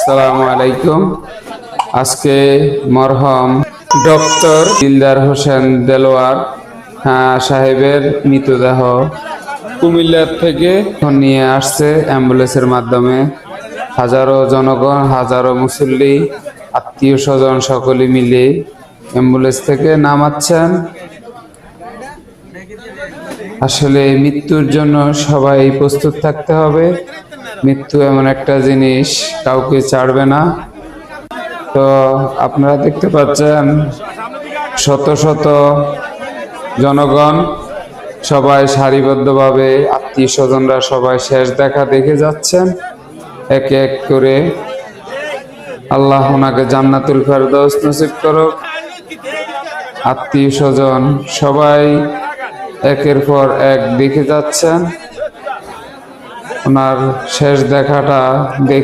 আসসালামু আলাইকুম। আজকে মরহম ডক্টর দিলদার হোসেন দেলোয়ার সাহেবের মৃতদেহ কুমিল্লার থেকে নিয়ে আসছে অ্যাম্বুলেন্সের মাধ্যমে। হাজারো জনগণ, হাজারো মুসল্লি, আত্মীয় স্বজন সকলে মিলে অ্যাম্বুলেন্স থেকে নামাচ্ছেন। আসলে মৃত্যুর জন্য সবাই প্রস্তুত থাকতে হবে। মৃত্যু এমন একটা জিনিস, কাউকে ছাড়বে না। তো আপনারা দেখতে পাচ্ছেন শত শত জনগণ সবাই সারিবদ্ধভাবে, আত্মীয় স্বজনরা সবাই শেষ দেখা দেখে যাচ্ছেন এক এক করে। আল্লাহ ওনাকে জান্নাতুল ফেরদৌস নসিব করুক। আত্মীয় স্বজন সবাই একের পর এক দেখে যাচ্ছেন। ওনার শেষ দেখাটা দেখে